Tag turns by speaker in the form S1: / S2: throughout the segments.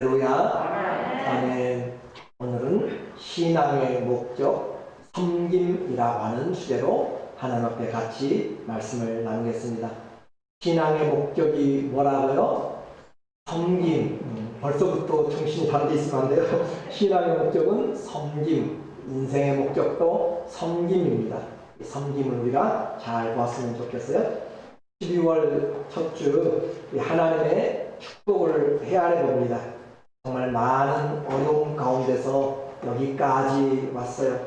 S1: 할렐루야. 아멘. 오늘은 신앙의 목적, 섬김이라고 하는 주제로 하나님 앞에 같이 말씀을 나누겠습니다. 신앙의 목적이 뭐라고요? 섬김. 벌써부터 정신이 다르게 있으면 안 돼요. 신앙의 목적은 섬김, 인생의 목적도 섬김입니다. 이 섬김을 우리가 잘 보았으면 좋겠어요. 12월 첫 주 하나님의 축복을 헤아려 봅니다. 정말 많은 어려움 가운데서 여기까지 왔어요.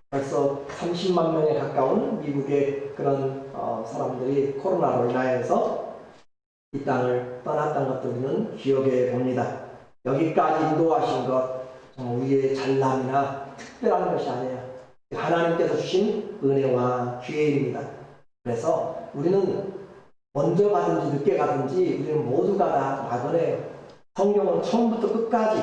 S1: 벌써 30만 명에 가까운 미국의 그런 사람들이 코로나로 인하여서 이 땅을 떠났던 것도 우리는 기억해 봅니다. 여기까지 인도하신 것 정말 우리의 잘남이나 특별한 것이 아니에요. 하나님께서 주신 은혜와 기회입니다. 그래서 우리는 먼저 가든지 늦게 가든지 우리는 모두가 다 나그네예요. 성경은 처음부터 끝까지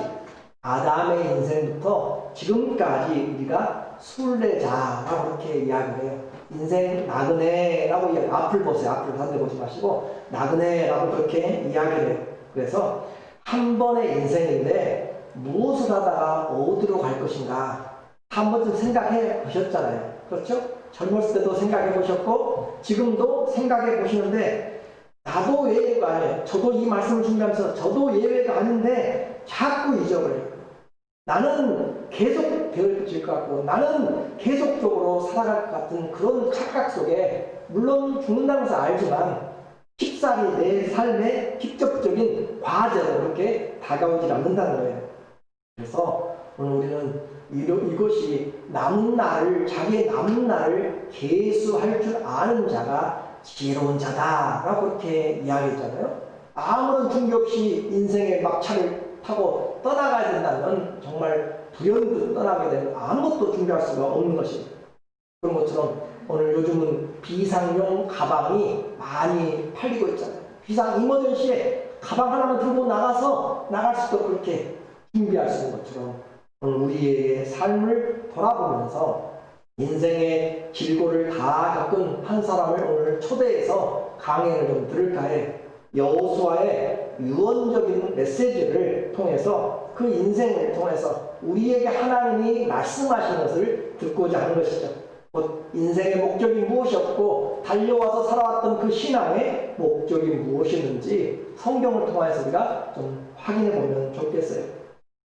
S1: 아담의 인생부터 지금까지 우리가 순례자라고 그렇게 이야기를 해요. 인생 나그네라고 이야기, 앞을 보세요. 앞을 반대보지 마시고 나그네라고 그렇게 이야기를 해요. 그래서 한 번의 인생인데 무엇을 하다가 어디로 갈 것인가 한 번쯤 생각해 보셨잖아요. 그렇죠? 젊었을 때도 생각해 보셨고 지금도 생각해 보시는데 나도 예외가 아니에요. 저도 이 말씀을 준비하면서 저도 예외가 아닌데 자꾸 잊어버려요. 나는 계속 되어질 것 같고 나는 계속적으로 살아갈 것 같은 그런 착각 속에 물론 죽는다는 것을 알지만 쉽사리 내 삶의 직접적인 과제로 그렇게 다가오지 않는다는 거예요. 그래서 오늘 우리는 이것이 남은 날을 자기의 남은 날을 계수할 줄 아는 자가 지혜로운 자다라고 그렇게 이야기했잖아요. 아무런 준비 없이 인생의 막차를 타고 떠나가야 된다면 정말 불현듯 떠나게 되면 아무것도 준비할 수가 없는 것입니다. 그런 것처럼 오늘 요즘은 비상용 가방이 많이 팔리고 있잖아요. 비상 이머전시에 가방 하나만 들고 나가서 나갈 수도 그렇게 준비할 수 있는 것처럼 오늘 우리의 삶을 돌아보면서 인생의 길고를 다 겪은 한 사람을 오늘 초대해서 강연을 좀 들을까 해. 여호수아의 유언적인 메시지를 통해서 그 인생을 통해서 우리에게 하나님이 말씀하신 것을 듣고자 하는 것이죠. 인생의 목적이 무엇이었고 달려와서 살아왔던 그 신앙의 목적이 무엇이었는지 성경을 통해서 우리가 좀 확인해 보면 좋겠어요.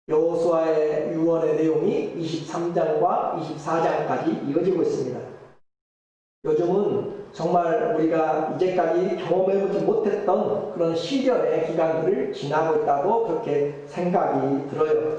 S1: 여호수아의 유언의 내용이 23장과 24장까지 이어지고 있습니다. 요즘은 정말 우리가 이제까지 경험해보지 못했던 그런 시련의 기간들을 지나고 있다고 그렇게 생각이 들어요.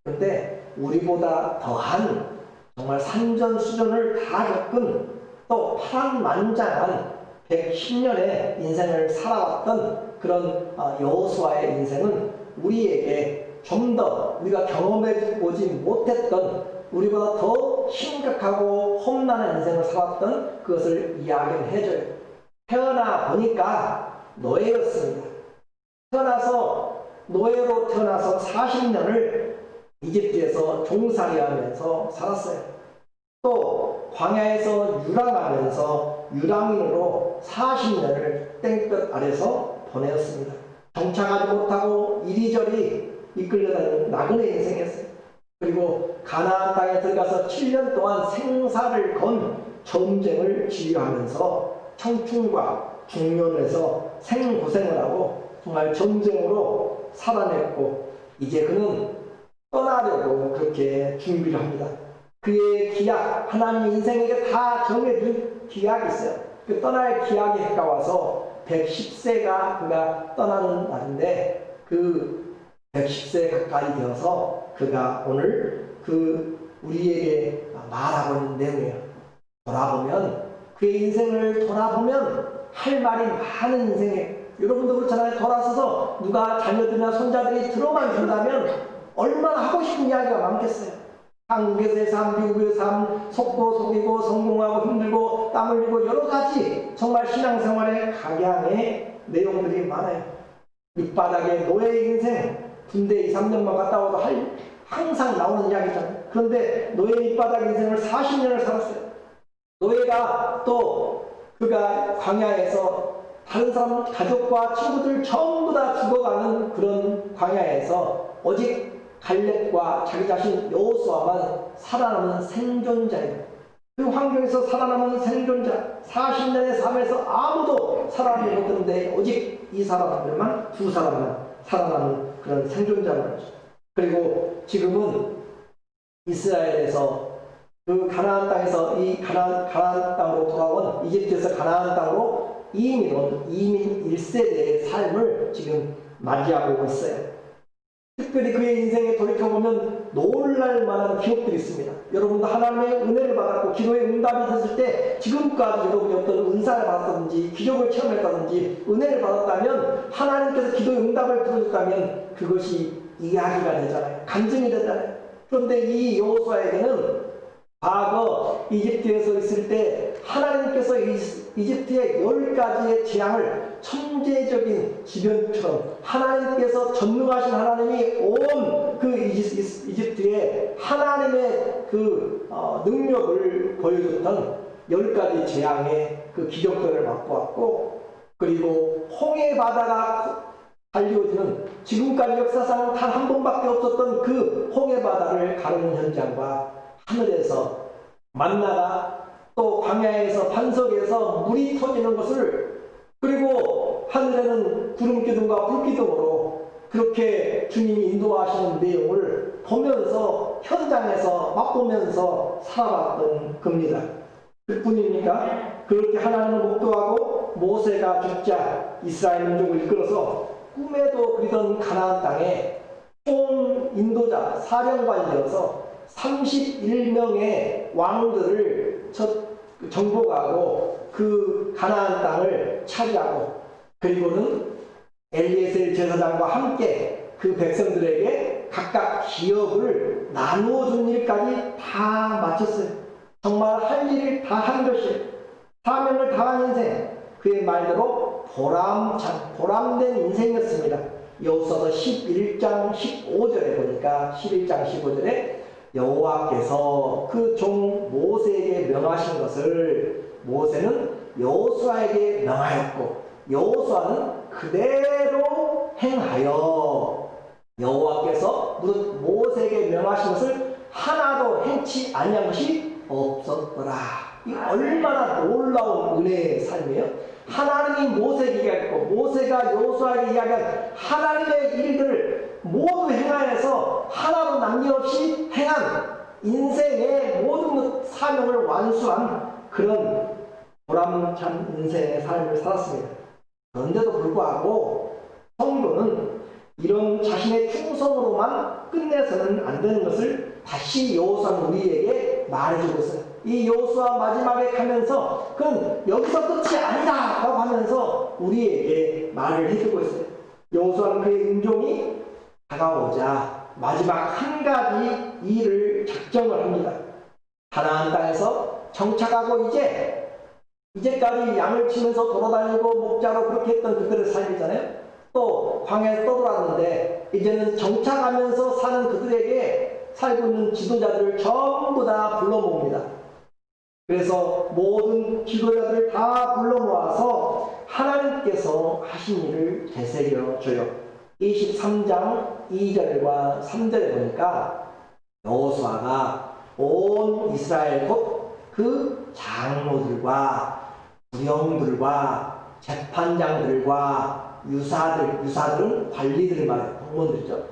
S1: 그런데 우리보다 더한 정말 산전수전을 다 겪은 또 파란만장한 110년의 인생을 살아왔던 그런 여호수아의 인생은 우리에게 좀 더 우리가 경험해보지 못했던 우리보다 더 심각하고 험난한 인생을 살았던 그것을 이야기를 해줘요. 태어나 보니까 노예였습니다. 태어나서 노예로 태어나서 40년을 이집트에서 종살이하면서 살았어요. 또 광야에서 유랑하면서 유랑인으로 40년을 땡볕 아래서 보내었습니다. 정착하지 못하고 이리저리 이끌려다니는 나그네 인생이었어요. 그리고 가나안 땅에 들어가서 7년 동안 생사를 건 전쟁을 지휘하면서 청춘과 중년에서 생고생을 하고 정말 전쟁으로 살아냈고 이제 그는 떠나려고 그렇게 준비를 합니다. 그의 기약, 하나님 인생에게 다 정해준 기약이 있어요. 그 떠날 기약이 가까워서 110세가 그가 떠나는 날인데 그 110세 가까이 되어서 그가 오늘 그 우리에게 말하고 있는 내용이에요. 돌아보면 그의 인생을 돌아보면 할 말이 많은 인생이에요. 여러분도 그렇잖아요. 돌아서서 누가 자녀들이나 손자들이 들어만 준다면 얼마나 하고 싶은 이야기가 많겠어요. 한국에서의 삶, 미국의 삶, 속고 속이고 성공하고 힘들고 땀 흘리고 여러 가지 정말 신앙생활의 각양의 내용들이 많아요. 밑바닥의 노예 인생, 군대 2, 3년만 갔다 와도 항상 나오는 이야기잖아요. 그런데 노예 밑바닥 인생을 40년을 살았어요. 노예가 또 그가 광야에서 다른 사람 가족과 친구들 전부 다 죽어가는 그런 광야에서 오직 갈렙과 자기 자신 여호수아만 살아남은 생존자예요. 그 환경에서 살아남은 생존자, 40년의 삶에서 아무도 살아남지 못했는데 오직 이 사람들만, 두 사람만 살아남은 그런 생존자들이죠. 그리고 지금은 이스라엘에서 그 가나안 땅에서 이 가나안 땅으로 돌아온, 이집트에서 가나안 땅으로 이민 온 이민 1세대의 삶을 지금 맞이하고 있어요. 특별히 그의 인생에 돌이켜보면 놀랄 만한 기록들이 있습니다. 여러분도 하나님의 은혜를 받았고 기도의 응답이 됐을 때 지금까지 여러분이 어떤 은사를 받았다든지 기적을 체험했다든지 은혜를 받았다면, 하나님께서 기도의 응답을 들어줬다면 그것이 이야기가 되잖아요. 간증이 되잖아요. 그런데 이 여호수아에게는 과거 이집트에서 있을 때 하나님께서 이집트의 10가지의 재앙을 천재적인 지변처럼, 하나님께서 전능하신 하나님이 온 그 이집트에 하나님의 그 능력을 보여줬던 10가지 재앙의 그 기적들을 맛보았고, 그리고 홍해 바다가 갈리워지는, 지금까지 역사상 단 한 번밖에 없었던 그 홍해 바다를 가르는 현장과, 하늘에서 만나가 또 광야에서 반석에서 물이 터지는 것을, 그리고 하늘에는 구름 기둥과 불 기둥으로 그렇게 주님이 인도하시는 내용을 보면서 현장에서 맛보면서 살아왔던 겁니다. 그뿐입니까? 그렇게 하나님을 목도하고 모세가 죽자 이스라엘 민족을 이끌어서 꿈에도 그리던 가나안 땅에 총 인도자 사령관이어서 31명의 왕들을 정복하고 그 가나안 땅을 차지하고, 그리고는 엘리에셀 제사장과 함께 그 백성들에게 각각 기업을 나누어 준 일까지 다 마쳤어요. 정말 할 일을 다 한 것이, 사명을 다한 인생, 그의 말대로 보람된 인생이었습니다. 여호수아서 11장 15절에 보니까, 11장 15절에 여호와께서 그 종 모세에게 명하신 것을 모세는 여호수아에게 명하였고 여호수아는 그대로 행하여, 여호와께서 모세에게 명하신 것을 하나도 행치 아니한 것이 없었더라. 이 얼마나 놀라운 은혜의 삶이에요. 하나님이 모세에게 이야기했고 모세가 여호수아에게 이야기한 하나님의 일들을 모두 행하여서 하나도 남김없이 행한 인생의 모든 사명을 완수한 그런 보람찬 인생의 삶을 살았습니다. 그런데도 불구하고 성도는 이런 자신의 충성으로만 끝내서는 안 되는 것을 다시 여호수아는 우리에게 말해주고 있어요. 이 여호수아 마지막에 가면서 그건 여기서 끝이 아니다 라고 하면서 우리에게 말을 해주고 있어요. 여호수아는 그의 임종이 다가오자 마지막 한 가지 일을 작정을 합니다. 가나안 땅에서 정착하고 이제까지 양을 치면서 돌아다니고 목자로 그렇게 했던 그들의 삶이잖아요. 또 광야에서 떠돌았는데 이제는 정착하면서 사는 그들에게 살고 있는 지도자들을 전부 다 불러 모읍니다. 그래서 모든 지도자들을 다 불러 모아서 하나님께서 하신 일을 되새겨 줘요. 23장 2절과 3절에 보니까 여호수아가 온 이스라엘 곧 그 장로들과 부령들과 재판장들과 유사들은 관리들을 말해요. 공무원들이죠.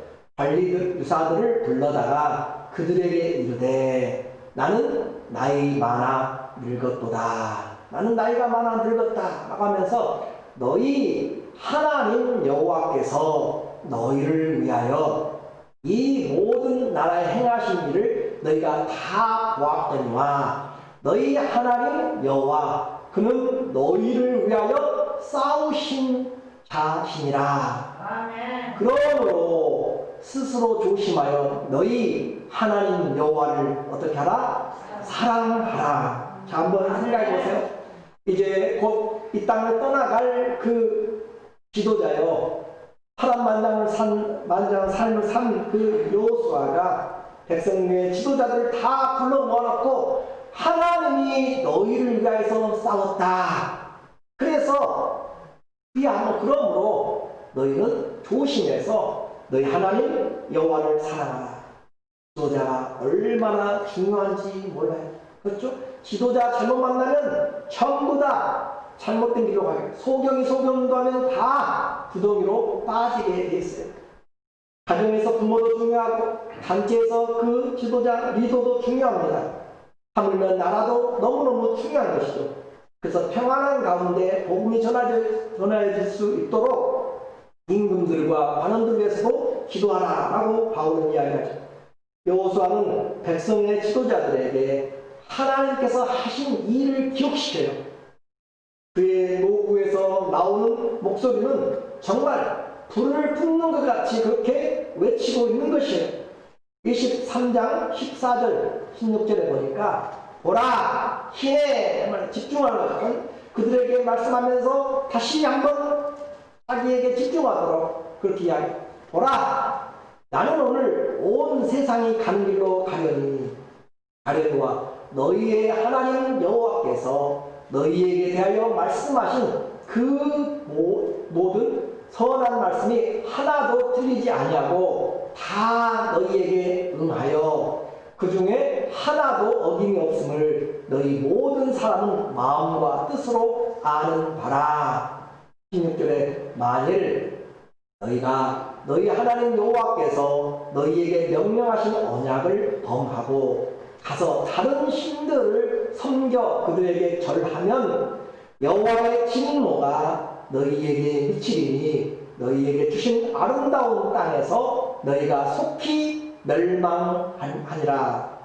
S1: 유사들을 불러다가 그들에게 이르되 나는 나이 많아 늙었도다. 나는 나이가 많아 늙었다 라고 하면서 너희 하나님 여호와께서 너희를 위하여 이 모든 나라에 행하신 일을 너희가 다 보았거니와 너희 하나님 여호와 그는 너희를 위하여 싸우신 자시니라. 그러므로 스스로 조심하여 너희 하나님 여호와를 어떻게 하라? 사랑하라. 자, 한번 생각해 보세요. 이제 곧 이 땅을 떠나갈 그 지도자요, 파란만장한 삶을 산 그 여호수아가 백성의 지도자들을 다 불러 모아놓고 하나님이 너희를 위하여서 싸웠다. 그래서 그러므로 너희는 조심해서 너희 하나님 여호와를 사랑하라. 지도자가 얼마나 중요한지 몰라요. 그렇죠? 지도자 잘못 만나면 전부 다 잘못된 길로 가요. 소경이 소경도 하면 다 구덩이로 빠지게 돼 있어요. 가정에서 부모도 중요하고 단체에서 그 지도자 리더도 중요합니다. 하물며 나라도 너무너무 중요한 것이죠. 그래서 평안한 가운데 복음이 전해질 수 있도록 임금들과 관원들 위해서도 기도하라 라고 바울은 이야기하죠. 여호수아는 백성의 지도자들에게 하나님께서 하신 일을 기억시켜요. 그의 노구에서 나오는 목소리는 정말 불을 뿜는 것 같이 그렇게 외치고 있는 것이에요. 23장 14절 16절에 보니까 보라 희네 집중하는 것은 그들에게 말씀하면서 다시 한번 자기에게 집중하도록 그렇게 이야기해요. 보라 나는 오늘 온 세상이 가는 길로 가려니와 너희의 하나님 여호와께서 너희에게 대하여 말씀하신 그 모든 선한 말씀이 하나도 틀리지 아니하고 다 너희에게 응하여 그 중에 하나도 어김이 없음을 너희 모든 사람은 마음과 뜻으로 아는 바라. 16절에 만일 너희가 너희 하나님 여호와께서 너희에게 명령하신 언약을 범하고 가서 다른 신들을 섬겨 그들에게 절하면 여호와의 진노가 너희에게 미치리니 너희에게 주신 아름다운 땅에서 너희가 속히 멸망하니라.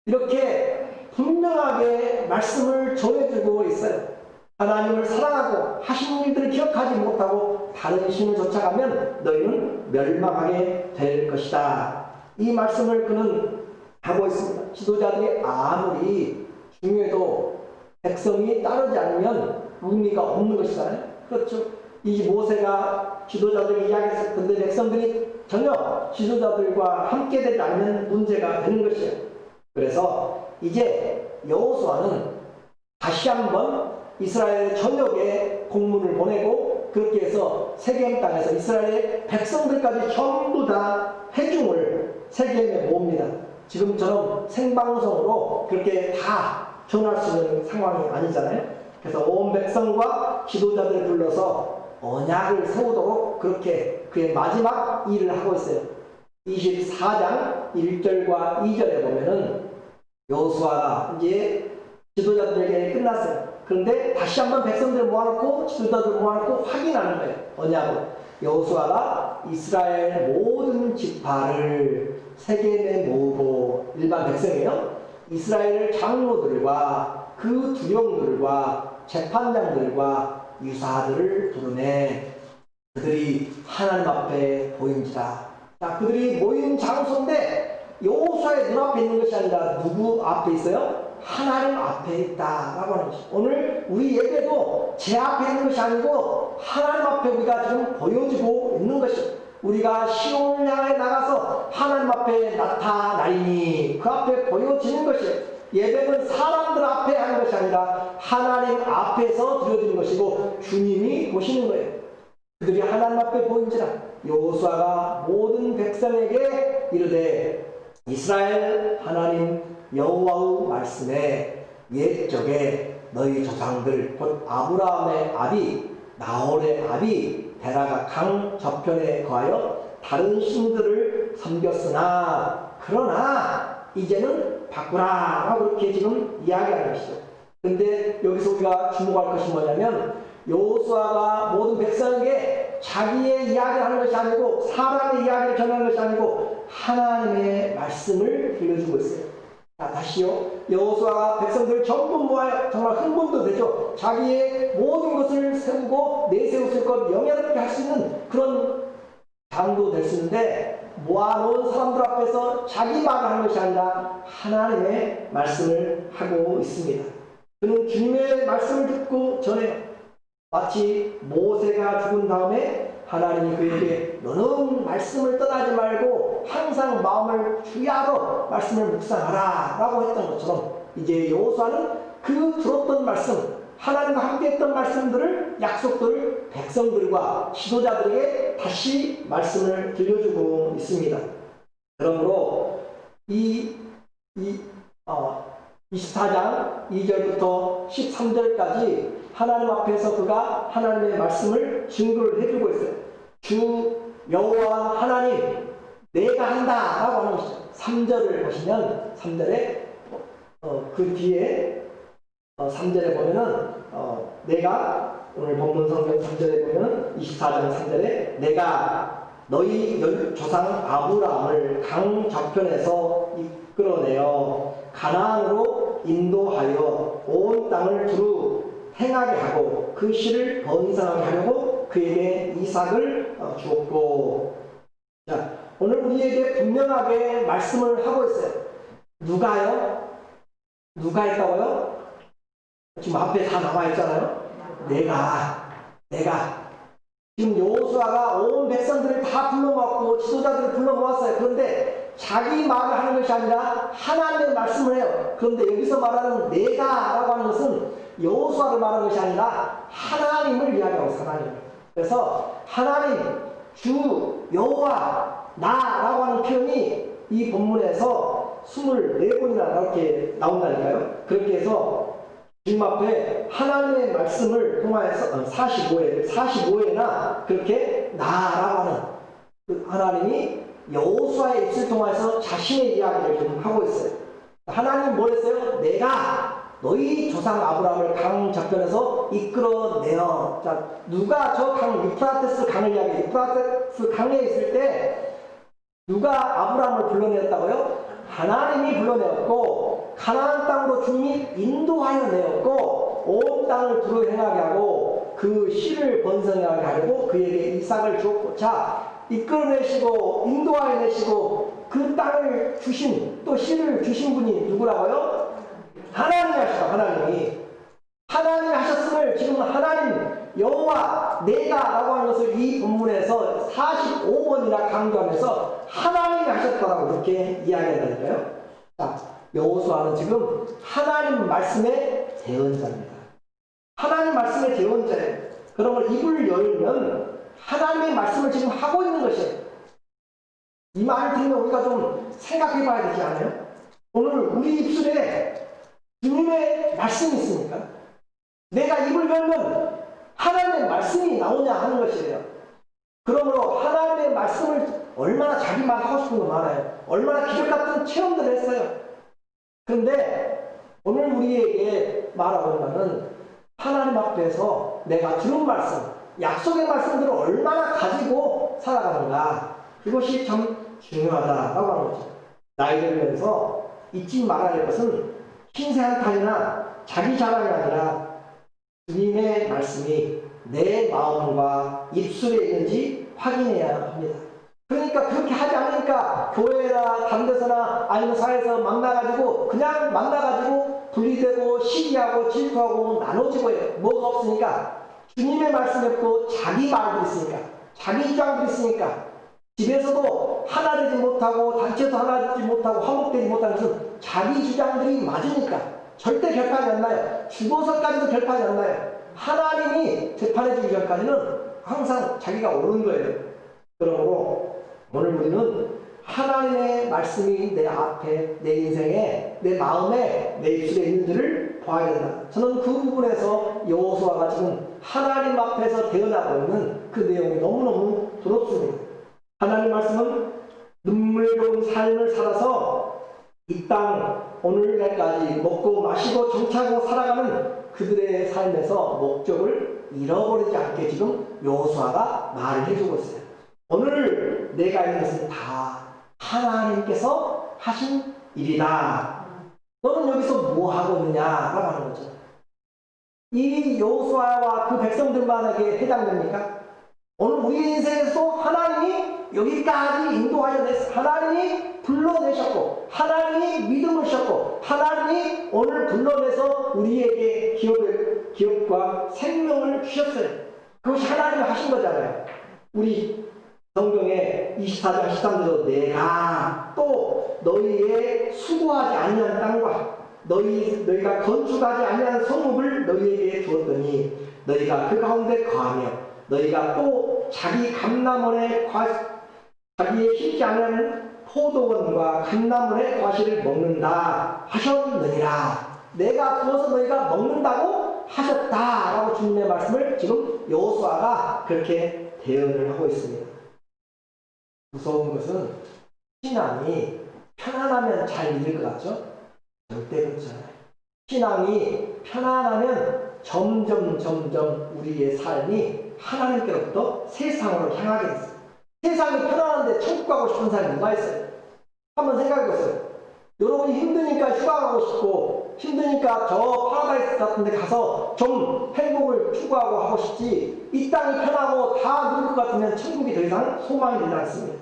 S1: 이렇게 분명하게 말씀을 전해주고 있어요. 하나님을 사랑하고 하신 일들을 기억하지 못하고 다른 신을 쫓아가면 너희는 멸망하게 될 것이다. 이 말씀을 그는 하고 있습니다. 지도자들이 아무리 중요해도 백성이 따르지 않으면 의미가 없는 것이잖아요. 그렇죠. 이 모세가 지도자들에게 이야기했을 텐데 백성들이 전혀 지도자들과 함께 되지 않는 문제가 되는 것이에요. 그래서 이제 여호수아는 다시 한번 이스라엘 전역에 공문을 보내고 그렇게 해서 세겜 땅에서 이스라엘 백성들까지 전부 다 회중을 세겜에 모읍니다. 지금처럼 생방송으로 그렇게 다 전할 수 있는 상황이 아니잖아요. 그래서 온 백성과 지도자들을 불러서 언약을 세우도록 그렇게 그의 마지막 일을 하고 있어요. 24장 1절과 2절에 보면은 여호수아가 이제 지도자들에게 끝났어요. 그런데 다시 한번 백성들을 모아놓고 지도자들을 모아놓고 확인하는 거예요. 언약을. 여호수아가 이스라엘 모든 지파를 세겜에 모으고 일반 백성이에요. 이스라엘 장로들과 그 두령들과 재판장들과 유사들을 부르네. 그들이 하나님 앞에 보인지라. 자, 그들이 모인 장소인데 여호수아의 눈앞에 있는 것이 아니라 누구 앞에 있어요? 하나님 앞에 있다라고 하는 것이죠. 오늘 우리 예배도 제 앞에 있는 것이 아니고 하나님 앞에 우리가 지금 보여지고 있는 것이죠. 우리가 시온을 향해 나가서 하나님 앞에 나타나리니 그 앞에 보여지는 것이에요. 예배는 사람들 앞에 하는 것이 아니라 하나님 앞에서 드려지는 것이고 주님이 보시는 거예요. 그들이 하나님 앞에 보인지라. 여호수아가 모든 백성에게 이르되 이스라엘 하나님 여호와의 말씀에 옛적에 너희 조상들 곧 아브라함의 아비 나홀의 아비 데라가 강 저편에 거하여 다른 신들을 섬겼으나 그러나 이제는 바꾸라 라고 그렇게 지금 이야기하는 것이죠. 근데 여기서 우리가 주목할 것이 뭐냐면 여호수아가 모든 백성에게 자기의 이야기를 하는 것이 아니고 사람의 이야기를 전하는 것이 아니고 하나님의 말씀을 들려주고 있어요. 자, 다시요. 여호수아가 백성들 전부 모아 정말 흥분도 되죠. 자기의 모든 것을 세우고 내세울 것 영예롭게 할 수 있는 그런 장도 될 수 있는데 모아놓은 사람들 앞에서 자기 말을 하는 것이 아니라 하나님의 말씀을 하고 있습니다. 그는 주님의 말씀을 듣고 전해요. 마치 모세가 죽은 다음에 하나님이 그에게 너는 말씀을 떠나지 말고 항상 마음을 주야로 말씀을 묵상하라 라고 했던 것처럼 이제 여호수아는 그 들었던 말씀 하나님과 함께 했던 말씀들을 약속들을 백성들과 지도자들에게 다시 말씀을 들려주고 있습니다. 그러므로 24장 2절부터 13절까지 하나님 앞에서 그가 하나님의 말씀을 증거를 해주고 있어요. 주 여호와 하나님 내가 한다 라고 하는 것이죠. 3절을 보시면 3절에 그 뒤에 3절에 보면은 내가 오늘 본문 성경 3절에 보면 24장 3절에 내가 너희 조상 아브라함을 강 저편에서 이끌어내어 가나안으로 인도하여 온 땅을 두루 행하게 하고 그 씨를 번성하게 하려고 그에게 이삭을 주었고. 자, 오늘 우리에게 분명하게 말씀을 하고 있어요. 누가요? 누가 했다고요? 지금 앞에 다 나와 있잖아요. 내가 지금 여호수아가 온 백성들을 다 불러 모았고 지도자들을 불러 모았어요. 그런데 자기 말을 하는 것이 아니라 하나님의 말씀을 해요. 그런데 여기서 말하는 내가라고 하는 것은 여호수아를 말하는 것이 아니라 하나님을 이야기하고 있어요. 하나님. 그래서 하나님, 주, 여호와, 나라고 하는 표현이 이 본문에서 24번이나 이렇게 나온다니까요. 그렇게 해서 지금 앞에 하나님의 말씀을 통하여서 45회나 그렇게 나라고 하는 그 하나님이 여호수아의 입술을 통해서 자신의 이야기를 좀 하고 있어요. 하나님 뭘 했어요? 내가 너희 조상 아브라함을 강 저편에서 이끌어내어. 자, 누가 저 강 유프라테스 강을 이야기해요. 유프라테스 강에 있을 때 누가 아브라함을 불러내었다고요? 하나님이 불러내었고 가나안 땅으로 주님이 인도하여 내었고 온 땅을 두루 행하게 하고 그 씨를 번성하게 하려고 그에게 이삭을 주었고. 자, 이끌어내시고 인도하여 내시고 그 땅을 주신 또 씨를 주신 분이 누구라고요? 하나님이 하시죠. 하나님이 하셨음을 지금 하나님 여호와 내가라고 하는 것을 이 본문에서 45번이나 강조하면서 하나님이 하셨다라고 그렇게 이야기한다니까요. 자, 여호수아는 지금 하나님 말씀의 대언자입니다. 하나님 말씀의 대언자예요. 그러면 입을 열면 하나님의 말씀을 지금 하고 있는 것이에요. 이 말을 들으면 우리가 좀 생각해 봐야 되지 않아요? 오늘 우리 입술에 주님의 말씀이 있습니까? 내가 입을 열면 하나님의 말씀이 나오냐 하는 것이에요. 그러므로 하나님의 말씀을 얼마나 자기 말 하고 싶은 거 많아요. 얼마나 기적 같은 체험들을 했어요. 그런데 오늘 우리에게 말하고 있는 것은 하나님 앞에서 내가 들은 말씀, 약속의 말씀들을 얼마나 가지고 살아가는가, 그것이 참 중요하다라고 하는 거죠. 나이 들면서 잊지 말아야 할 것은 신세 한탄이나 자기 자랑이 아니라 주님의 말씀이 내 마음과 입술에 있는지 확인해야 합니다. 그러니까 그렇게 하지 않으니까 교회나 다른 데서나 아니면 사회에서 만나가지고 그냥 만나가지고 분리되고 시기하고 질투하고 나눠지고 해요. 뭐가 없으니까 주님의 말씀이 없고 자기 말도 있으니까, 자기 주장도 있으니까, 집에서도 하나 되지 못하고 단체도 하나 되지 못하고 화목되지 못하는 것은 자기 주장들이 맞으니까 절대 결판이 안 나요. 죽어서까지도 결판이 안 나요. 하나님이 재판해 주기 전까지는 항상 자기가 옳은 거예요. 그러므로 오늘 우리는 하나님의 말씀이 내 앞에, 내 인생에, 내 마음에, 내 입술에 있는지를 봐야 된다. 저는 그 부분에서 여호수아가 지금 하나님 앞에서 대언하고 있는 그 내용이 너무너무 부럽습니다. 하나님 말씀은 눈물겨운 삶을 살아서 이 땅 오늘날까지 먹고 마시고 정착하고 살아가는 그들의 삶에서 목적을 잃어버리지 않게 지금 여호수아가 말을 해주고 있어요. 오늘 내가 있는 것은 다 하나님께서 하신 일이다. 너는 여기서 뭐 하고 있느냐라고 하는 거죠. 이 여호수아와 그 백성들만에게 해당됩니까? 오늘 우리 인생에서 하나님이 여기까지 인도하여 냈어. 하나님이 불러내셨고, 하나님이 믿음을 주셨고, 하나님이 오늘 불러내서 우리에게 기업과 생명을 주셨어요. 그것이 하나님이 하신 거잖아요. 우리 성경에 24장 13절도 내가 또 너희의 수고하지 아니한 땅과 너희가 건축하지 아니한 성읍을 너희에게 주었더니 너희가 그 가운데 거하며 너희가 또 자기 감람원의 자기의 심지 않은 포도원과 감람원의 과실을 먹는다 하셨느니라. 내가 부어서 너희가 먹는다고 하셨다라고 주님의 말씀을 지금 여호수아가 그렇게 대언을 하고 있습니다. 무서운 것은 신앙이 편안하면 잘 믿을 것 같죠? 절대 그렇지 않아요. 신앙이 편안하면 점점 우리의 삶이 하나님께로부터 세상으로 향하게 됐어요. 세상이 편안한데 천국 가고 싶은 사람이 누가 있어요? 한번 생각해 보세요. 여러분이 힘드니까 휴가 가고 싶고 힘드니까 저 파라다이스 같은 데 가서 좀 행복을 추구하고 하고 싶지, 이 땅이 편하고 다 누릴 것 같으면 천국이 더 이상 소망이 되지 않습니다.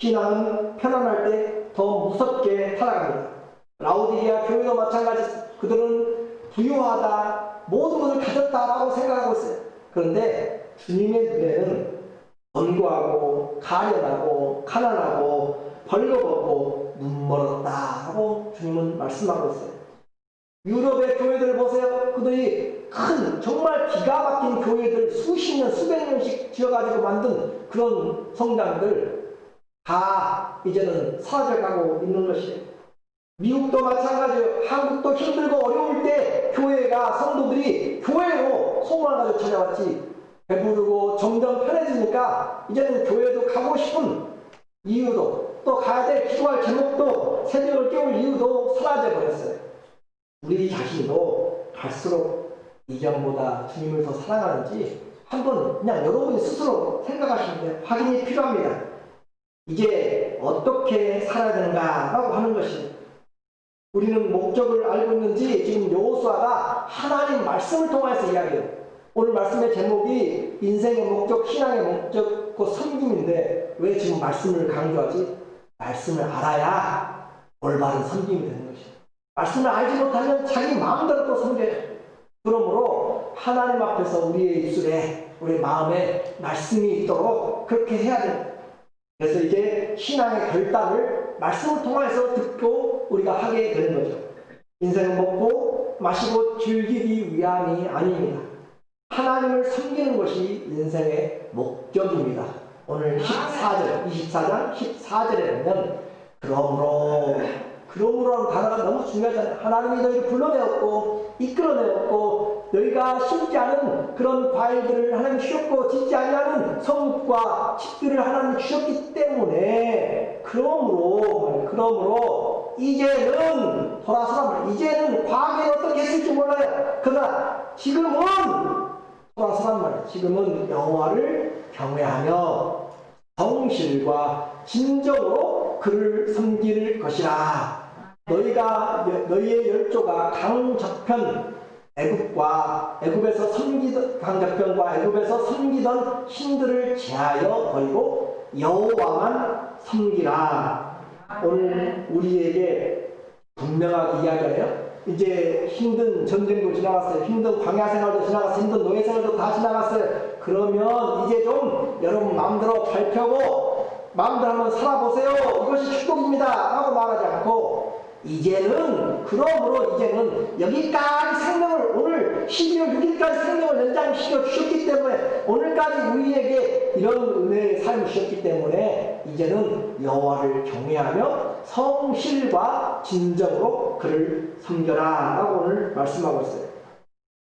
S1: 신앙은 편안할 때 더 무섭게 살아갑니다. 라오디게아 교회도 마찬가지. 그들은 부유하다, 모든 것을 가졌다라고 생각하고 있어요. 그런데 주님의 눈에는 번거하고 가련하고 가난하고 벌거벗고 눈멀었다라고 주님은 말씀하고 있어요. 유럽의 교회들을 보세요. 그들이 큰 정말 기가 막힌 교회들 수십 년 수백 년씩 지어가지고 만든 그런 성당들 다 이제는 사라져가고 있는 것이에요. 미국도 마찬가지예요. 한국도 힘들고 어려울 때 교회가 성도들이 교회로 소망을 가지고 찾아왔지, 배부르고 점점 편해지니까 이제는 교회도 가고 싶은 이유도, 또 가야 될 기도할 제목도, 새벽을 깨울 이유도 사라져 버렸어요. 우리 자신도 갈수록 이전보다 주님을 더 사랑하는지 한번 그냥 여러분이 스스로 생각하시는데 확인이 필요합니다. 이제 어떻게 살아야 되는가라고 하는 것이, 우리는 목적을 알고 있는지 지금 여호수아가 하나님 말씀을 통해서 이야기해요. 오늘 말씀의 제목이 인생의 목적, 신앙의 목적, 그 섬김인데 왜 지금 말씀을 강조하지? 말씀을 알아야 올바른 섬김이 되는 것이에요. 말씀을 알지 못하면 자기 마음대로 또 섬겨요. 그러므로 하나님 앞에서 우리의 입술에, 우리 마음에 말씀이 있도록 그렇게 해야 돼요. 그래서 이제 신앙의 결단을 말씀을 통해서 듣고 우리가 하게 되는 거죠. 인생은 먹고 마시고 즐기기 위함이 아닙니다. 하나님을 섬기는 것이 인생의 목적입니다. 오늘 24장 14절에 보면 그러므로라는 단어가 너무 중요하잖아요. 하나님이 너희를 불러내었고 이끌어내었고 너희가 심지 않은 그런 과일들을 하나님 주셨고 짓지 아니하는 성읍과 집들을 하나님 주셨기 때문에 그러므로 이제는 돌아서라. 이제는 과거에 어떻게 했을지 몰라요. 그러나 지금은 돌아서란 말이에요. 지금은 여호와를 경외하며 성실과 진정으로 그를 섬길 것이라. 너희의 열조가 강저편 애굽에서 섬기던 신들을 제하여 버리고 여호와만 섬기라. 오늘 우리에게 분명하게 이야기하네요. 이제 힘든 전쟁도 지나갔어요. 힘든 광야 생활도 지나갔어요. 힘든 노예 생활도 다 지나갔어요. 그러면 이제 좀 여러분 마음대로 발 펴고 마음대로 한번 살아보세요. 이것이 축복입니다 라고 말하지 않고, 그러므로 이제는 여기까지 생명을, 오늘 12월 6일까지 생명을 연장시켜 주셨기 때문에, 오늘까지 우리에게 이런 은혜의 삶을 주셨기 때문에 이제는 여호와를 경외하며 성실과 진정으로 그를 섬겨라 라고 오늘 말씀하고 있어요.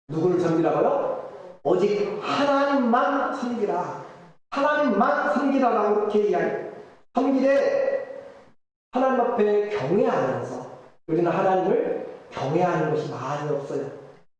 S1: 누구를 섬기라고요? 오직 하나님만 섬기라. 하나님만 섬기라라고 이렇게 이야기해요. 섬기되 하나님 앞에 경외하면서, 우리는 하나님을 경외하는 것이 많이 없어요.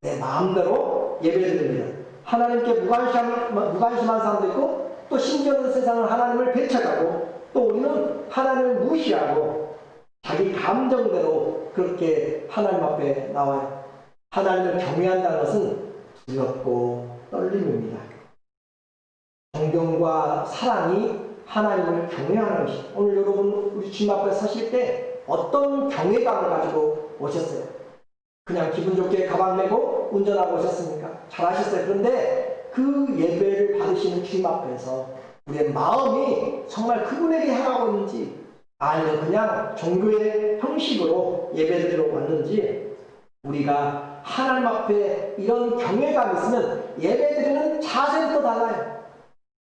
S1: 내 마음대로 예배드립니다. 하나님께 무관심한 사람도 있고, 또 심지어는 세상은 하나님을 배척하고, 또 우리는 하나님을 무시하고 자기 감정대로 그렇게 하나님 앞에 나와요. 하나님을 경외한다는 것은 두렵고 떨림입니다. 존경과 사랑이 하나님을 경외하는 것이, 오늘 여러분 우리 주님 앞에 서실 때 어떤 경외감을 가지고 오셨어요? 그냥 기분 좋게 가방 메고 운전하고 오셨습니까? 잘하셨어요. 그런데 그 예배를 받으시는 주님 앞에서 우리의 마음이 정말 그분에게 향하고 있는지, 아니면 그냥 종교의 형식으로 예배드리러 왔는지, 우리가 하나님 앞에 이런 경외감이 있으면 예배드리는 자세부터 달라요.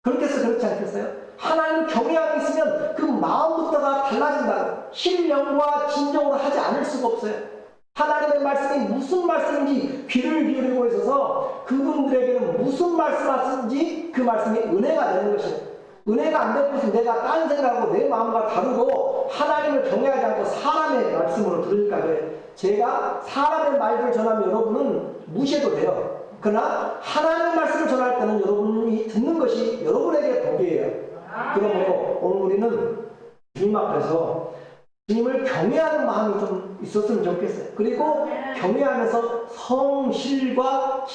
S1: 그렇게 해서 그렇지 않겠어요? 하나님 경외함이 있으면 그 마음부터가 달라진다고. 신령과 진정으로 하지 않을 수가 없어요. 하나님의 말씀이 무슨 말씀인지 귀를 기울이고 있어서 그분들에게는 무슨 말씀하시는지 그 말씀이 은혜가 되는 것이에요. 은혜가 안 되는 것은 내가 딴 생각하고 내 마음과 다르고 하나님을 경외하지 않고 사람의 말씀으로 들으니까 그래요. 제가 사람의 말을 전하면 여러분은 무시해도 돼요. 그러나 하나님의 말씀을 전할 때는 여러분이 듣는 것이 여러분에게 복이에요. 그러므로 오늘 우리는 주님 앞에서 주님을 경외하는 마음이 좀 있었으면 좋겠어요. 그리고 경외하면서 성실과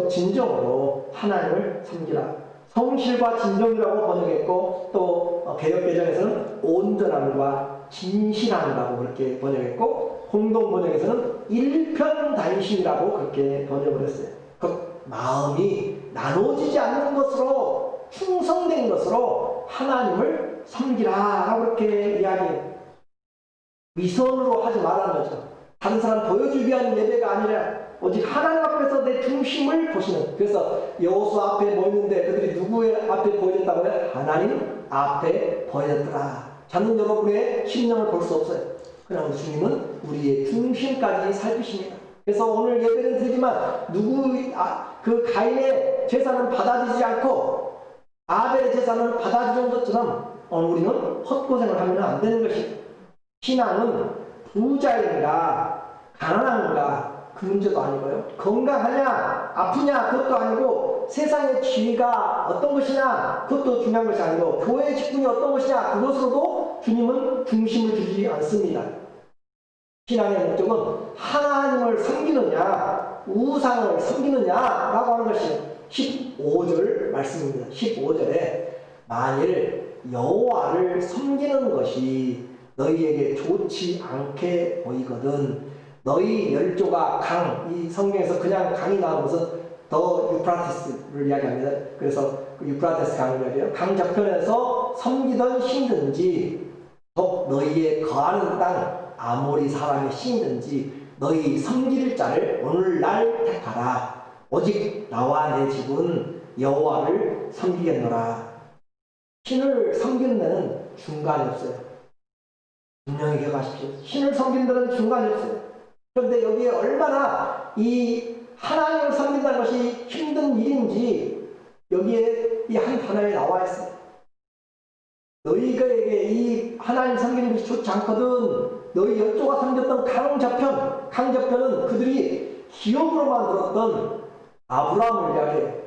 S1: 진정으로 하나님을 섬기라. 성실과 진정이라고 번역했고 또 개역개정에서는 온전함과 진실함이라고 그렇게 번역했고 공동 번역에서는 일편단심이라고 그렇게 번역을 했어요. 그 마음이 나눠지지 않는 것으로 충성된 것으로 하나님을 섬기라 그렇게 이야기해요. 위선으로 하지 말라는 거죠. 다른 사람 보여주기 위한 예배가 아니라 오직 하나님 앞에서 내 중심을 보시는. 그래서 여호수 앞에 모였는데 그들이 누구의 앞에 보여졌다고 해요? 하나님 앞에 보여졌더라. 저는 여러분의 심령을 볼 수 없어요. 그러나 주님은 우리의 중심까지 살피십니다. 그래서 오늘 예배는 드리지만 그 가인의 제사는 받아들이지 않고 아벨의 제사는 받아들이는 것처럼 오늘 우리는 헛고생을 하면 안 되는 것입니다. 신앙은 부자인가 가난한가 그 문제도 아니고요. 건강하냐 아프냐 그것도 아니고 세상의 지위가 어떤 것이냐 그것도 중요한 것이 아니고 교회의 직분이 어떤 것이냐 그것으로도 주님은 중심을 주지 않습니다. 신앙의 목적은 하나님을 섬기느냐 우상을 섬기느냐라고 하는 것이 15절 말씀입니다. 15절에 만일 여호와를 섬기는 것이 너희에게 좋지 않게 보이거든 너희 열조가 이 성경에서 그냥 강이 나온 것은 더 유프라테스를 이야기합니다. 그래서 그 유프라테스 강을 이야기해요. 강 저편에서 섬기던 신든지 곧 너희의 거하는 땅 아모리 사람의 신든지 너희 섬길 자를 오늘날 택하라. 오직 나와 내 집은 여호와를 섬기겠노라. 신을 섬기는 데는 중간이 없어요. 분명히 기억하십시오. 신을 섬기는 데는 중간이 없어요. 그런데 여기에 얼마나 이 하나님을 섬긴다는 것이 힘든 일인지 여기에 이 한 단어에 나와 있어요. 너희에게 이 하나님 섬기는 것이 좋지 않거든. 너희 열조가 섬겼던 강저편은 그들이 기업으로만 들었던 아브라함을 이야기해요.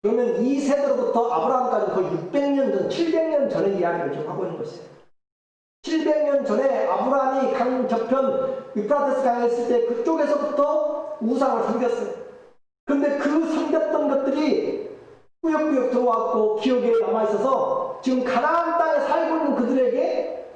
S1: 그러면 이 세대로부터 아브라함까지 거의 600년 전, 700년 전의 이야기를 좀 하고 있는 것이에요. 700년 전에 아브라함이 강 저편 유프라테스 강에 있을 때 그쪽에서부터 우상을 섬겼어요. 그런데 그 섬겼던 것들이 꾸역꾸역 들어왔고 기억에 남아있어서 지금 가나안 땅에 살고 있는 그들에게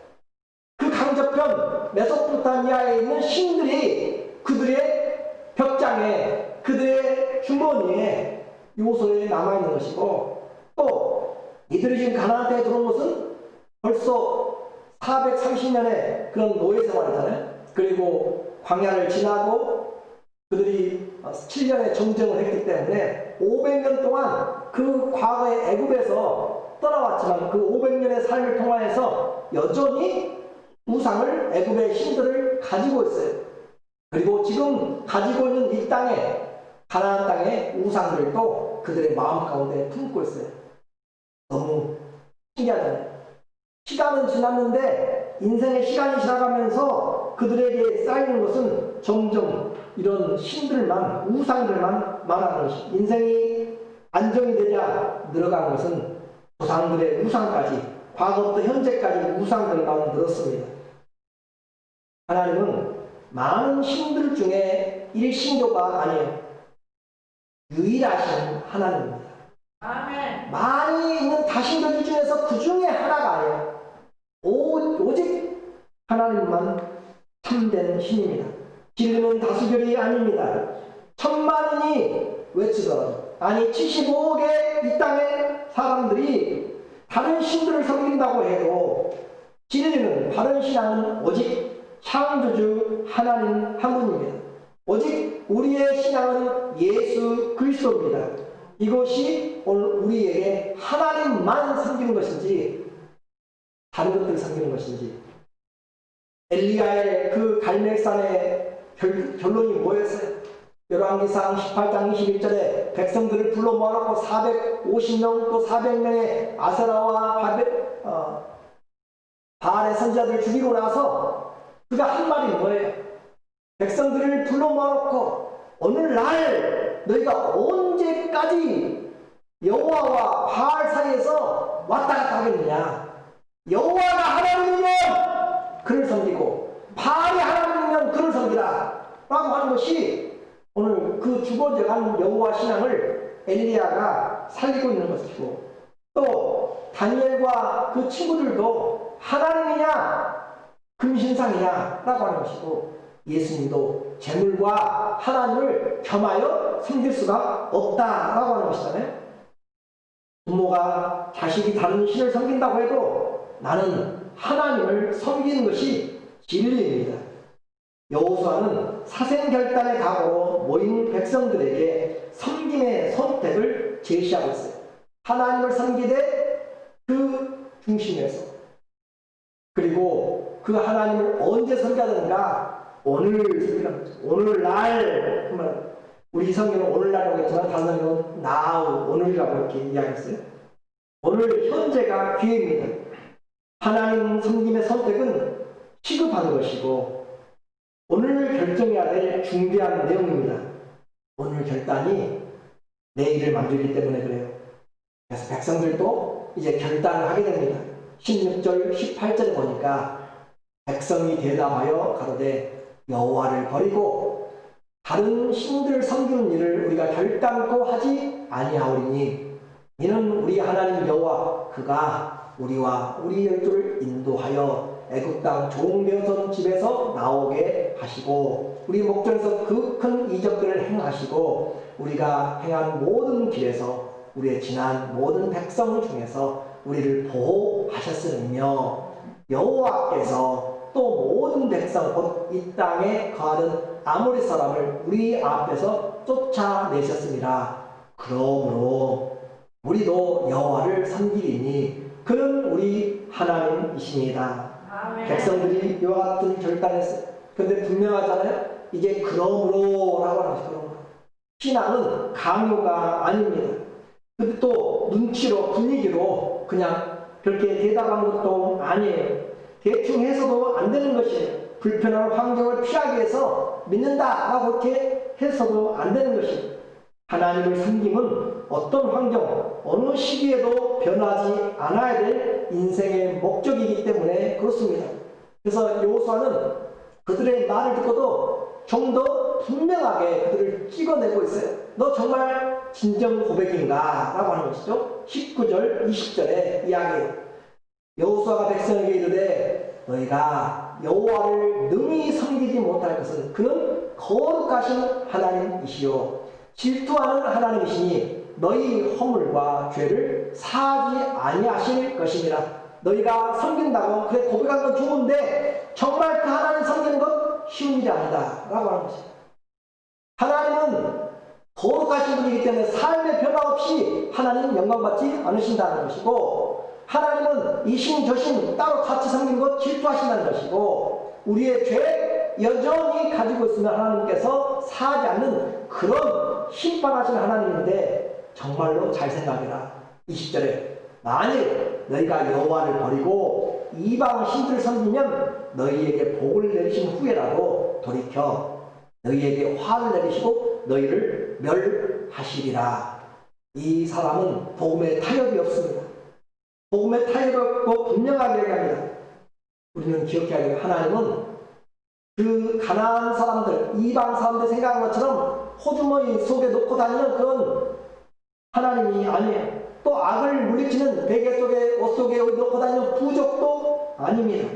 S1: 그 강 저편 메소포타미아에 있는 신들이 그들의 벽장에 그들의 주머니에 요소에 남아있는 것이고 또 이들이 지금 가나안 땅에 들어온 것은 벌써 430년의 그런 노예 생활이잖아요. 그리고 광야를 지나고 그들이 7년의 정정을 했기 때문에 500년 동안 그 과거의 애굽에서 떠나왔지만 그 500년의 삶을 통하여서 여전히 우상을 애굽의 신들을 가지고 있어요. 그리고 지금 가지고 있는 이 땅에 가나안 땅의 우상들도 그들의 마음 가운데 품고 있어요. 너무 신기하잖아요. 시간은 지났는데 인생의 시간이 지나가면서 그들에게 쌓이는 것은 점점 이런 신들만 우상들만 말하는 것이 인생이 안정이 되자 늘어간 것은 조상들의 우상까지 과거부터 현재까지 우상들만 늘었습니다. 하나님은 많은 신들 중에 일신교가 아니에요. 유일하신 하나님입니다. 아멘. 많이 있는 다신교들 중에서 그 중에 하나가 아니에요. 오직 하나님만 참된 신입니다. 진리는 다수결이 아닙니다. 천만인이 외치더라도 아니 75억의 이 땅의 사람들이 다른 신들을 섬긴다고 해도 진리는 바른 신앙은 오직 창조주 하나님 한 분입니다. 오직 우리의 신앙은 예수 그리스도입니다. 이것이 오늘 우리에게 하나님만 섬기는 것인지 다른 것들을 섬기는 것인지, 엘리야의 그 갈멜산의 결론이 뭐였어요? 열왕기상 18장 21절에 백성들을 불러 모아놓고 450명 또 400명의 아세라와 바알의 선지자들을 죽이고 나서 그가 한 말이 뭐예요? 백성들을 불러 모아놓고 오늘날 너희가 언제까지 여호와와 바알 사이에서 왔다 갔다 하겠느냐? 여호와가 하나님이면 그를 섬기고 바알이 하나님이면 그를 섬기라 라고 하는 것이 오늘 그 죽어져간 여호와 신앙을 엘리야가 살리고 있는 것이고, 또 다니엘과 그 친구들도 하나님이냐 금신상이냐 라고 하는 것이고, 예수님도 재물과 하나님을 겸하여 섬길 수가 없다라고 하는 것이잖아요. 부모가 자식이 다른 신을 섬긴다고 해도 나는 하나님을 섬기는 것이 진리입니다. 여호수아는 사생결단의 각오로 모인 백성들에게 섬김의 선택을 제시하고 있어요. 하나님을 섬기되 그 중심에서, 그리고 그 하나님을 언제 섬겨야 되는가? 오늘날, 우리 성경은 오늘날이라고 했지만 다른 성경은 now, 오늘이라고 이렇게 이야기했어요. 오늘 현재가 기회입니다. 하나님 섬김의 선택은 시급한 것이고 오늘 결정해야 될 중대한 내용입니다. 오늘 결단이 내일을 만들기 때문에 그래요. 그래서 백성들도 이제 결단을 하게 됩니다. 16절, 18절에 보니까 백성이 대답하여 가로되 여호와를 버리고 다른 신들을 섬기는 일을 우리가 결단코 하지 아니하오리니 이는 우리 하나님 여호와 그가 우리와 우리 열조를 인도하여 애굽 땅 종되었던 집에서 나오게 하시고 우리 목전에서 그 큰 이적들을 행하시고 우리가 행한 모든 길에서 우리의 지난 모든 백성 중에서 우리를 보호하셨으며 여호와께서 또 모든 백성 곧 이 땅에 거하는 아모리 사람을 우리 앞에서 쫓아내셨습니다. 그러므로 우리도 여호와를 섬기리니 그는 우리 하나님이십니다. 아멘. 백성들이 이와 같은 결단을 했어요. 그런데 분명하잖아요. 이게 그러므로 라고 하는 것이죠. 신앙은 강요가 아닙니다. 근데 또 눈치로 분위기로 그냥 그렇게 대답한 것도 아니에요. 대충 해서도 안 되는 것이에요. 불편한 환경을 피하기 위해서 믿는다 라고 이렇게 해서도 안 되는 것이에요. 하나님을 섬김은 어떤 환경, 어느 시기에도 변하지 않아야 될 인생의 목적이기 때문에 그렇습니다. 그래서 여호수아는 그들의 말을 듣고도 좀 더 분명하게 그들을 찍어내고 있어요. 너 정말 진정 고백인가? 라고 하는 것이죠. 19절, 20절의 이야기예요. 여호수아가 백성에게 이르되 너희가 여호와를 능히 섬기지 못할 것은 그는 거룩하신 하나님이시요 질투하는 하나님이시니 너희 허물과 죄를 사하지 아니하실 것이니라. 너희가 섬긴다고 그래 고백한 건 좋은데 정말 그 하나님 섬기는 건 쉬운 일이 아니다 라고 하는 것입니다. 하나님은 거룩하신 분이기 때문에 삶의 변화 없이 하나님 영광받지 않으신다는 것이고, 하나님은 이신 저신 따로 같이 섬기는 것 질투하신다는 것이고, 우리의 죄 여전히 가지고 있으면 하나님께서 사하지 않는 그런 심판하신 하나님인데 정말로 잘 생각해라. 20절에 만일 너희가 여호와를 버리고 이방 신들을 섬기면 너희에게 복을 내리신 후에라도 돌이켜 너희에게 화를 내리시고 너희를 멸하시리라. 이 사람은 복음에 타협이 없습니다. 복음에 타협이 없고 분명하게 얘기합니다. 우리는 기억해야 돼요. 하나님은 그 가나안 사람들, 이방 사람들 생각한 것처럼 호주머니 속에 놓고 다니는 그건 하나님이 아니에요. 또 악을 물리치는 베개 속에, 옷 속에 넣고 다니는 부족도 아닙니다.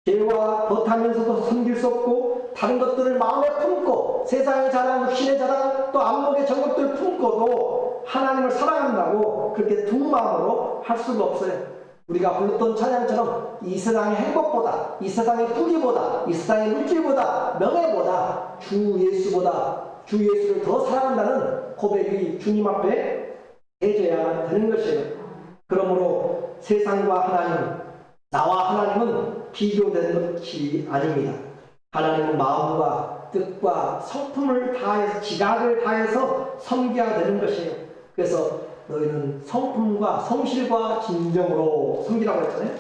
S1: 죄와 버타면서도 섬길 수 없고 다른 것들을 마음에 품고 세상의 자랑, 육신의 자랑, 또 안목의 정욕들을 품고도 하나님을 사랑한다고 그렇게 두 마음으로 할 수가 없어요. 우리가 불렀던 찬양처럼 이 세상의 행복보다, 이 세상의 부귀보다, 이 세상의 물질보다, 명예보다 주 예수보다 주 예수를 더 사랑한다는 고백이 주님 앞에 해줘야 되는 것이에요. 그러므로 세상과 하나님, 나와 하나님은 비교되는 것이 아닙니다. 하나님은 마음과 뜻과 성품을 다해서, 지각을 다해서 섬겨야 되는 것이에요. 그래서 너희는 성품과 성실과 진정으로 섬기라고 했잖아요.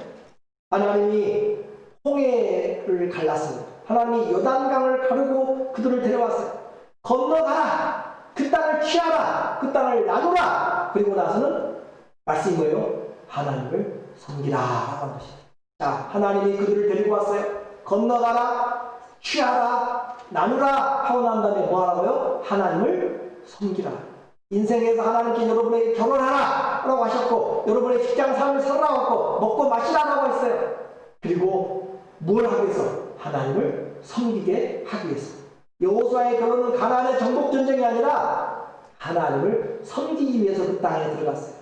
S1: 하나님이 홍해를 갈랐습니다. 하나님이 요단강을 가르고 그들을 데려왔어요. 건너가라! 그 땅을 취하라! 그 땅을 나누라! 그리고 나서는 말씀이 뭐예요? 하나님을 섬기라 라고 한 것입니다. 자, 하나님이 그들을 데리고 왔어요. 건너가라! 취하라! 나누라! 하고 난 다음에 뭐 하라고요? 하나님을 섬기라. 인생에서 하나님께 여러분에게 결혼하라! 라고 하셨고, 여러분의 직장 삶을 살아라고 했고, 먹고 마시라고 했어요. 그리고 뭘 하기 위해서? 하나님을 섬기게 하기 위해서. 여호수아의 결혼은 가나안의 정복 전쟁이 아니라 하나님을 섬기기 위해서 그 땅에 들어갔어요.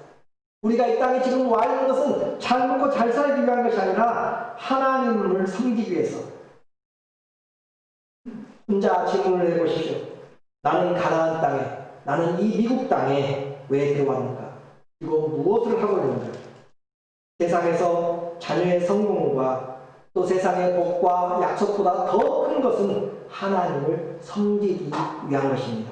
S1: 우리가 이 땅에 지금 와 있는 것은 잘 먹고 잘 살기 위한 것이 아니라 하나님을 섬기기 위해서. 혼자 질문을 해보십시오. 나는 가나안 땅에, 나는 이 미국 땅에 왜 들어왔는가? 그리고 무엇을 하고 있는가? 세상에서 자녀의 성공과 또 세상의 복과 약속보다 더 큰 것은 하나님을 섬기기 위한 것입니다.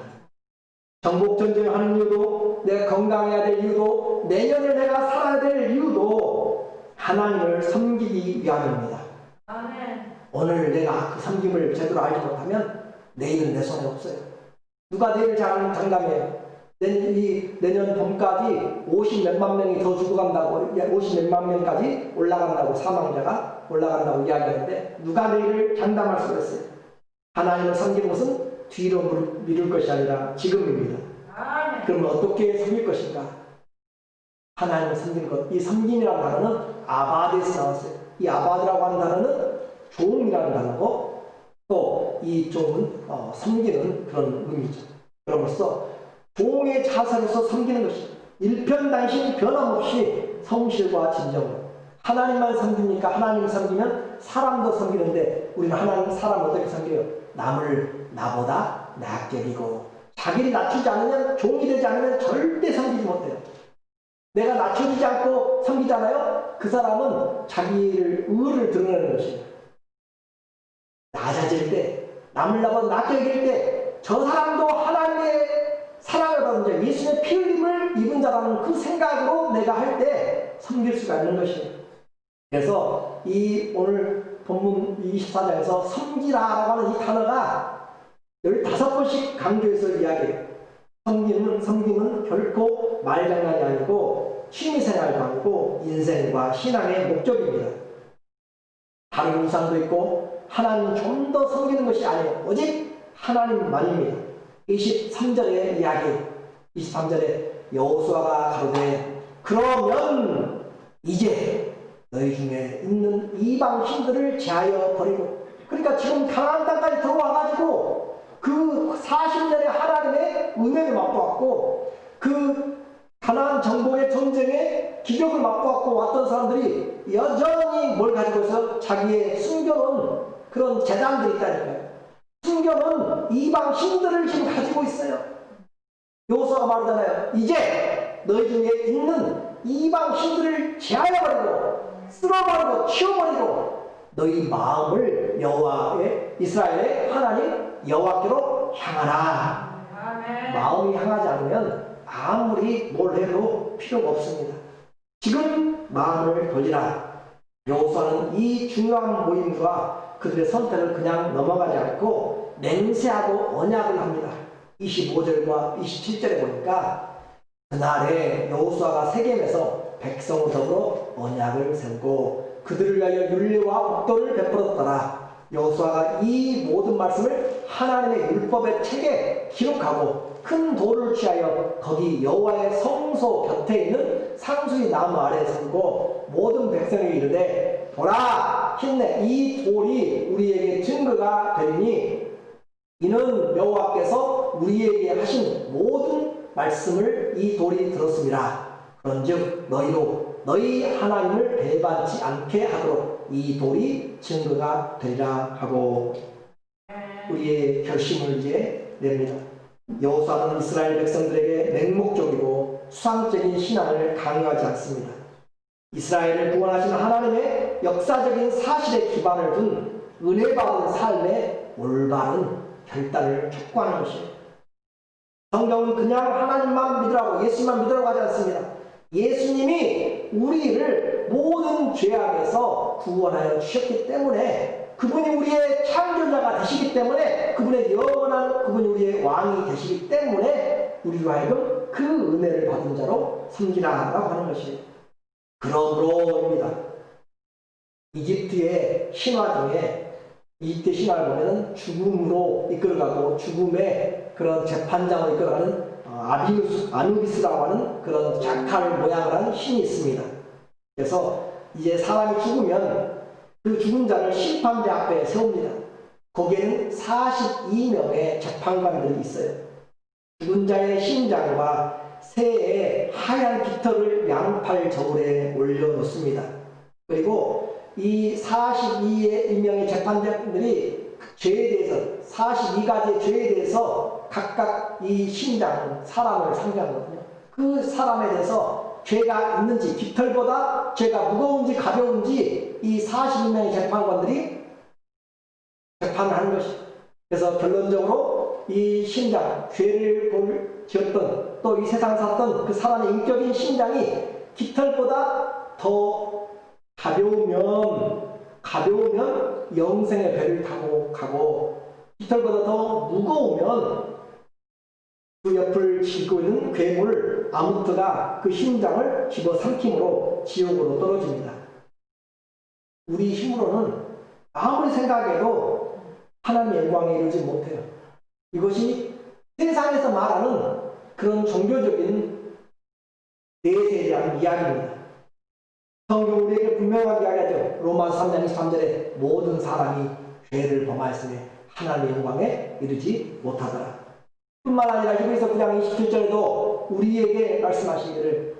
S1: 정복전쟁을 하는 이유도, 내가 건강해야 될 이유도, 내년을 내가 살아야 될 이유도 하나님을 섬기기 위함입니다. 아멘. 오늘 내가 그 섬김을 제대로 알지 못하면 내일은 내 손에 없어요. 누가 내일 장담해요? 내년 봄까지 50 몇만 명이 더 죽어간다고, 50 몇만 명까지 올라간다고, 사망자가 올라간다고 이야기하는데 누가 내일을 장담할 수가 있어요? 하나님을 섬기는 것은 뒤로 미룰 것이 아니라 지금입니다. 그러면 어떻게 섬길 것인가? 하나님을 섬기는 것. 이 섬김이라는 단어는 아바드에서 나왔어요. 이 아바드라고 하는 단어는 종이라는 단어고, 또 이 종은 섬기는 그런 의미죠. 그럼으로써 종의 자세로서 섬기는 것이 일편단심 변함없이 성실과 진정으로. 하나님만 섬깁니까? 하나님 섬기면 사람도 섬기는데 우리는 하나님 사람 어떻게 섬겨요? 남을 나보다 낮게 여기고, 자기를 낮추지 않으면, 종이 되지 않으면 절대 섬기지 못해요. 내가 낮춰지지 않고 섬기잖아요? 그 사람은 자기를 의를 드러내는 것이에요. 낮아질 때, 남을 나보다 낮게 여길 때 저 사람도 하나님의 사랑을 받은 자, 예수의 피 흘림을 입은 자라는 그 생각으로 내가 할 때 섬길 수가 있는 것이에요. 그래서 이 오늘 본문 24장에서 섬기라라고 하는 이 단어가 15번씩 강조해서 이야기해요. 섬김은 결코 말장난이 아니고 취미생활도 아니고 인생과 신앙의 목적입니다. 다른 우상도 있고 하나님 좀 더 섬기는 것이 아니에요. 오직 하나님만입니다. 23절의 이야기, 23절에 여호수아가 가로되 그러면 이제 너희 중에 있는 이방 신들을 제하여 버리고, 그러니까 지금 가나안 땅까지 들어와가지고 그 40년의 하나님의 은혜를 맛보았고 그 가나안 정복의 전쟁에 기적을 맛보았고 왔던 사람들이 여전히 뭘 가지고 있어? 자기의 숨겨놓은 그런 재단들이 있다니까요. 숨겨놓은 이방 신들을 지금 가지고 있어요. 여호수아가 말하잖아요. 이제 너희 중에 있는 이방 신들을 제하여버리고 쓸어버리고 치워버리고 너희 마음을 여호와의, 이스라엘의 하나님 여호와께로 향하라. 아멘. 마음이 향하지 않으면 아무리 뭘 해도 필요가 없습니다. 지금 마음을 돌리라. 여호수아는 이 중요한 모임과 그들의 선택을 그냥 넘어가지 않고 맹세하고 언약을 합니다. 25절과 27절에 보니까 그날에 여호수아가 세겜에서 백성을 더불어 언약을 세우고 그들을 위하여 율례와 법도를 베풀었더라. 여호수아가 이 모든 말씀을 하나님의 율법의 책에 기록하고 큰 돌을 취하여 거기 여호와의 성소 곁에 있는 상수리 나무 아래에 세우고 모든 백성에게 이르되 보라, 힘내, 이 돌이 우리에게 증거가 되리니 이는 여호와께서 우리에게 하신 모든 말씀을 이 돌이 들었습니다. 그런즉 너희도 너희 하나님을 배반치 않게 하도록 이 돌이 증거가 되리라 하고 우리의 결심을 이제 냅니다. 여호수아는 이스라엘 백성들에게 맹목적이고 수상적인 신앙을 강요하지 않습니다. 이스라엘을 구원하신 하나님의 역사적인 사실에 기반을 둔 은혜받은 삶의 올바른 결단을 촉구하는 것이에요. 성경은 그냥 하나님만 믿으라고, 예수만 믿으라고 하지 않습니다. 예수님이 우리를 모든 죄악에서 구원하여 주셨기 때문에, 그분이 우리의 창조자가 되시기 때문에, 그분의 영원한, 그분이 우리의 왕이 되시기 때문에 우리로 하여금 그 은혜를 받은 자로 섬기라라고 하는 것이에요. 그러므로입니다. 이집트의 신화 중에, 이집트 신화를 보면 죽음으로 이끌어가고 죽음의 그런 재판장을 이끌어가는 아누비스라고 하는 그런 자칼 모양을 한 신이 있습니다. 그래서 이제 사람이 죽으면 그 죽은 자를 심판대 앞에 세웁니다. 거기에는 42명의 재판관들이 있어요. 죽은 자의 심장과 새의 하얀 깃털을 양팔 저울에 올려놓습니다. 그리고 이 42명의 재판장들이 죄에 대해서, 42가지의 죄에 대해서 각각 이 심장, 사람을 상징하거든요. 그 사람에 대해서 죄가 있는지, 깃털보다 죄가 무거운지 가벼운지 이 42명의 재판관들이 재판을 하는 것이죠. 그래서 결론적으로 이 심장, 죄를 지었던, 또 이 세상 살았던 그 사람의 인격인 심장이 깃털보다 더 가벼우면 영생의 배를 타고 가고, 깃털보다 더 무거우면 그 옆을 쥐고 있는 괴물 아무트가 그 심장을 집어삼킴으로 지옥으로 떨어집니다. 우리 힘으로는 아무리 생각해도 하나님의 영광에 이르지 못해요. 이것이 세상에서 말하는 그런 종교적인 내세에 대한 이야기입니다. 성경 우리에게 분명하게 이야기하죠. 로마서 3장 23절에 모든 사람이 죄를 범하였으니 하나님의 영광에 이르지 못하더라. 뿐만 아니라 히브리서 9장 27절에도 우리에게 말씀하시기를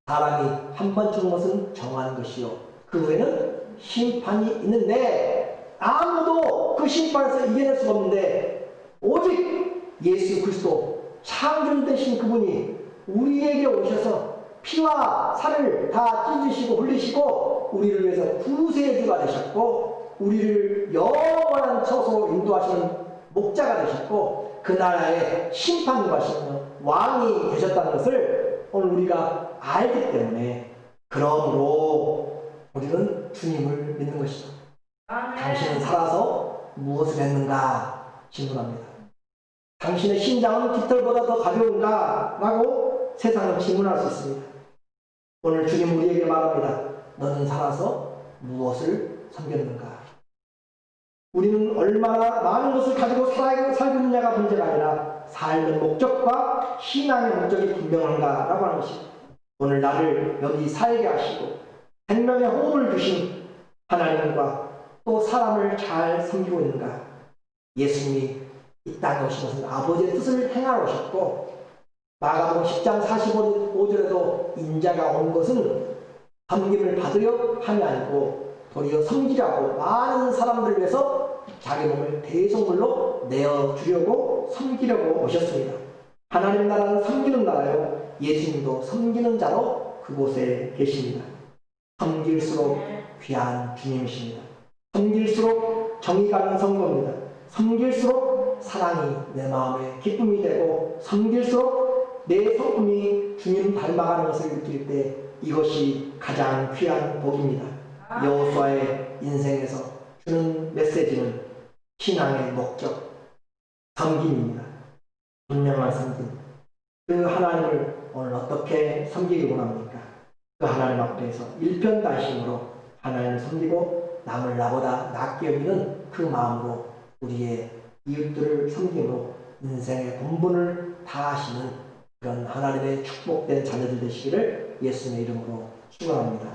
S1: 사람이 한 번 죽은 것은 정한 것이요 그 후에는 심판이 있는데 아무도 그 심판에서 이겨낼 수가 없는데 오직 예수 그리스도 창조주 되신 그분이 우리에게 오셔서 피와 살을 다 찢으시고 흘리시고 우리를 위해서 구세주가 되셨고, 우리를 영원한 처소로 인도하시는 목자가 되셨고, 그 나라의 심판관이시며 왕이 되셨다는 것을 오늘 우리가 알기 때문에, 그러므로 우리는 주님을 믿는 것이죠. 당신은 살아서 무엇을 했는가 질문합니다. 당신의 심장은 깃털보다 더 가벼운가? 라고 세상은 질문할 수 있습니다. 오늘 주님 우리에게 말합니다. 너는 살아서 무엇을 섬겼는가? 우리는 얼마나 많은 것을 가지고 살고 있느냐가 문제가 아니라 삶의 목적과 신앙의 목적이 분명한가라고 하는 것입니다. 오늘 나를 여기 살게 하시고 생명의 호흡을 주신 하나님과 또 사람을 잘 섬기고 있는가? 예수님이 이 땅에 오신 것은 아버지의 뜻을 행하러 오셨고, 마가복음 10장 45절에도 인자가 온 것은 섬김을 받으려 함이 아니고 도리어 섬기려고, 많은 사람들을 위해서 자기 몸을 대속물로 내어주려고 섬기려고 오셨습니다. 하나님 나라는 섬기는 나라요, 예수님도 섬기는 자로 그곳에 계십니다. 섬길수록 귀한 주님이십니다. 섬길수록 정이 가는 선거입니다. 섬길수록 사랑이 내 마음에 기쁨이 되고, 섬길수록 내 성품이 주님 닮아가는 것을 느낄 때 이것이 가장 귀한 복입니다. 여호수아의 인생에서 주는 메시지는 신앙의 목적, 섬김입니다. 분명한 섬김. 그 하나님을 오늘 어떻게 섬기기 원합니까? 그 하나님 앞에서 일편단심으로 하나님을 섬기고 남을 나보다 낫게 여기는 그 마음으로 우리의 이웃들을 섬김으로 인생의 본분을 다하시는 그런 하나님의 축복된 자녀들 되시기를 예수님의 이름으로 축원합니다.